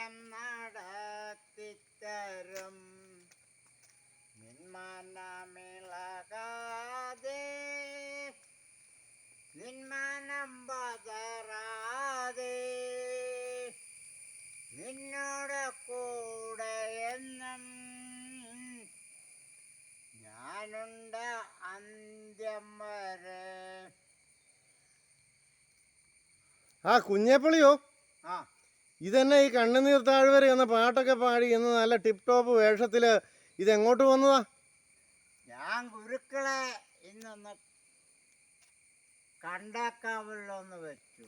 കാര്യം നടത്തിത്തരും നിന്മനമിളകാതെ നിന്മനം പതറാതെ നിന്നോട് കൂടെ എന്നും ഞാനുണ്ട് അന്ത്യം വരെ. ആ കുഞ്ഞേപ്പള്ളിയോ, ആ ഇതന്നെ ഈ കണ്ണുനീർ താഴ്വര എന്ന പാട്ടൊക്കെ പാടി എന്ന് നല്ല ടിപ്പ് ടോപ്പ് വേഷത്തിൽ ഇതെങ്ങോട്ട് വന്നതാ? ഞാൻ ഗുരുക്കളെ ഇന്നൊന്ന് കണ്ടേക്കാമല്ലോ എന്ന് വെച്ചു.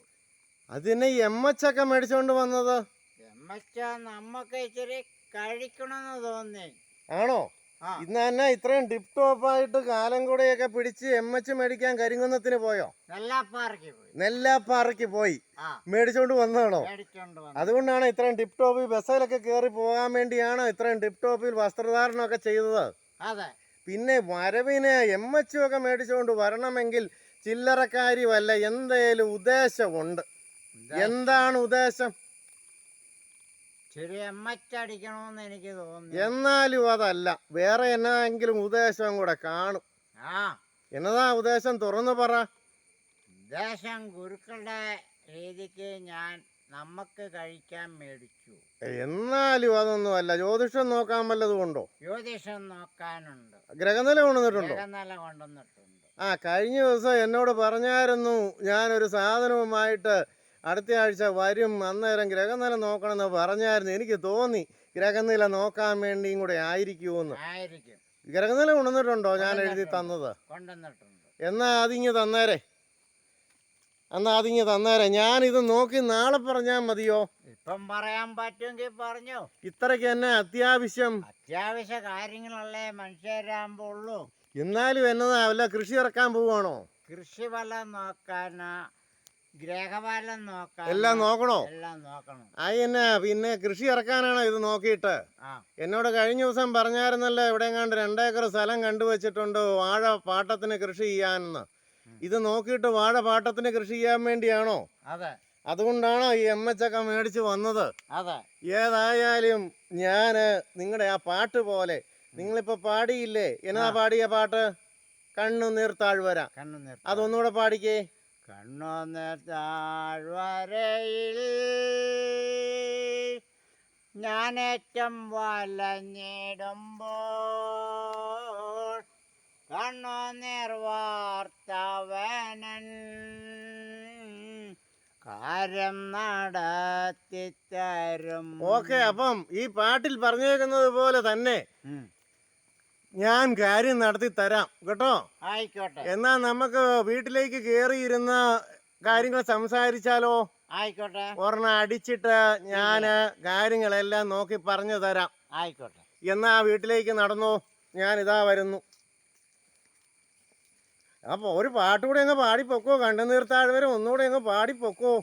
അതിനെ എമ്മച്ചൊക്കെ മേടിച്ചോണ്ട് വന്നത്? എമ്മച്ച നമ്മക്ക് ഇച്ചിരി കഴിക്കണമെന്ന് തോന്നി. ആണോ? ഇന്ന് തന്നെ ഇത്രയും ടിപ്പ് ടോപ്പായിട്ട് കാലം കൂടെയൊക്കെ പിടിച്ച് എമ്മച്ച് മേടിക്കാൻ കരിങ്കുന്നത്തിന് പോയോ? നെല്ലാപ്പാറയ്ക്ക് പോയി മേടിച്ചോണ്ട് വന്നതാണോ? അതുകൊണ്ടാണ് ഇത്രയും ടിപ്പ് ടോപ്പിൽ ബസ്സിലൊക്കെ കയറി പോകാൻ വേണ്ടിയാണോ ഇത്രയും ടിപ്പ് ടോപ്പിൽ വസ്ത്രധാരണമൊക്കെ ചെയ്തത്? അതെ. പിന്നെ വരവിന് എമ്മച്ചുമൊക്കെ മേടിച്ചുകൊണ്ട് വരണമെങ്കിൽ ചില്ലറക്കാരിയല്ല, എന്തേലും ഉദ്ദേശമുണ്ട്. എന്താണ് ഉദ്ദേശം? എമ്മച്ചടിക്കണമെന്ന് എനിക്ക് തോന്നുന്നു. എന്നാലും അതല്ല, വേറെ എന്നായെങ്കിലും ഉദ്ദേശം കൂടെ കാണും. എന്നതാ ഉദ്ദേശം? തുറന്നു പറ. ഉദ്ദേശം ഗുരുക്കളുടെ രീതിക്ക് ഞാൻ നമുക്ക് കഴിക്കാൻ മേടിച്ചു. എന്നാലും അതൊന്നും അല്ല. ജ്യോതിഷം നോക്കാൻ വല്ലതും ഉണ്ടോ? ജ്യോതിഷം നോക്കാനുണ്ട്. ഗ്രഹനില കൊണ്ടുവന്നിട്ടുണ്ടോ? ഗ്രഹനില കൊണ്ടുവന്നിട്ടുണ്ട്. കഴിഞ്ഞ ദിവസം എന്നോട് പറഞ്ഞായിരുന്നു ഞാനൊരു സാധനവുമായിട്ട് അടുത്ത ആഴ്ച വരും, അന്നേരം ഗ്രഹനില നോക്കണമെന്ന് പറഞ്ഞായിരുന്നു. എനിക്ക് തോന്നി ഗ്രഹനില നോക്കാൻ വേണ്ടിയും കൂടെ ആയിരിക്കുമെന്ന്. ഗ്രഹനില കൊണ്ടുവന്നിട്ടുണ്ടോ? ഞാൻ എഴുതി തന്നത്. എന്നാ അതിങ്ങ് തന്നേരെ. ഞാനിത് നോക്കി നാളെ പറഞ്ഞാൽ മതിയോ? ഇപ്പം പറയാൻ പറ്റുമെങ്കിൽ പറഞ്ഞു. ഇത്രയ്ക്ക് തന്നെ അത്യാവശ്യ കാര്യങ്ങളല്ലേ മനുഷ്യരാകുമ്പോ ഉള്ളൂ. എന്നാലും എന്നതാ, വല്ല കൃഷി ഇറക്കാൻ പോവാണോ? കൃഷി വല്ലം നോക്കാനാ, ഗ്രഹഫലം നോക്കാൻ, എല്ലാം നോക്കണോ? എല്ലാം നോക്കണം. എന്നാ പിന്നെ കൃഷി ഇറക്കാനാണോ ഇത് നോക്കിയിട്ട്? എന്നോട് കഴിഞ്ഞ ദിവസം പറഞ്ഞായിരുന്നല്ലോ എവിടെയെങ്ങാണ്ട് 2 ഏക്കർ സ്ഥലം കണ്ടുവച്ചിട്ടുണ്ട് വാഴ പാട്ടത്തിന് കൃഷി ചെയ്യാനെന്ന്. ഇത് നോക്കിയിട്ട് വാഴ പാട്ടത്തിന് കൃഷി ചെയ്യാൻ വേണ്ടിയാണോ? അതെ. അതുകൊണ്ടാണോ ഈ എമ്മച്ചക്ക മേടിച്ച് വന്നത്? അതെ. ഏതായാലും ഞാന് നിങ്ങളുടെ ആ പാട്ട് പോലെ നിങ്ങളിപ്പോ പാടിയില്ലേ, എന്നാ പാടിയ പാട്ട്? കണ്ണുനീർ താഴ്വര. അതൊന്നുകൂടെ പാടിക്കേ. കണ്ണുനീർ താഴ്വരയിൽ ഞാനേറ്റം വലഞ്ഞിടുമ്പോൾ കണ്ണുനീർ വാർത്തവനൻ കാര്യം നടത്തിത്തരും. ഓക്കെ, അപ്പം ഈ പാട്ടിൽ പറഞ്ഞേക്കുന്നത് പോലെ തന്നെ ഞാൻ കാര്യം നടത്തി തരാം കേട്ടോ. ആയിക്കോട്ടെ. എന്നാ നമുക്ക് വീട്ടിലേക്ക് കയറിയിരുന്ന കാര്യങ്ങൾ സംസാരിച്ചാലോ? ആയിക്കോട്ടെ. ഒരെണ്ണം അടിച്ചിട്ട് ഞാന് കാര്യങ്ങളെല്ലാം നോക്കി പറഞ്ഞു തരാം. ആയിക്കോട്ടെ. എന്നാ വീട്ടിലേക്ക് നടന്നോ, ഞാൻ ഇതാ വരുന്നു. അപ്പൊ ഒരു പാട്ടുകൂടെ അങ്ങ് പാടിപ്പൊക്കോ. കണ്ണുനീർ താഴ്വര ഒന്നുകൂടെ അങ്ങ് പാടിപ്പൊക്കോ.